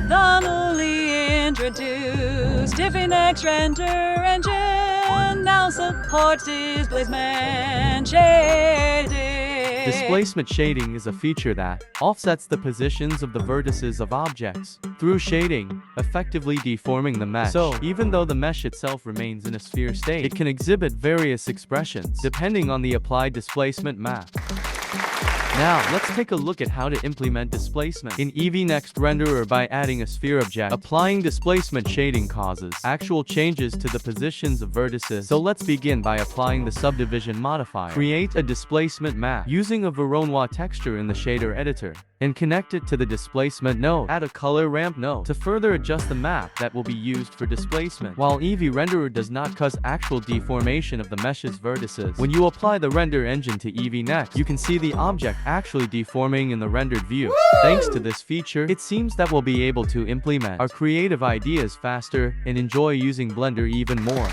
The newly introduced EEVEE Next Render engine now supports displacement shading. Displacement shading is a feature that offsets the positions of the vertices of objects through shading, effectively deforming the mesh. So, even though the mesh itself remains in a sphere state, it can exhibit various expressions depending on the applied displacement map. Now, let's take a look at how to implement displacement in EEVEE Next Renderer by adding a sphere object. Applying displacement shading causes actual changes to the positions of vertices. So let's begin by applying the subdivision modifier. Create a displacement map using a Voronoi texture in the shader editor and connect it to the displacement node. Add a color ramp node to further adjust the map that will be used for displacement. While EEVEE Renderer does not cause actual deformation of the mesh's vertices, when you apply the render engine to EEVEE Next, you can see the object actually deforming in the rendered view. Thanks to this feature, it seems that we'll be able to implement our creative ideas faster and enjoy using Blender even more.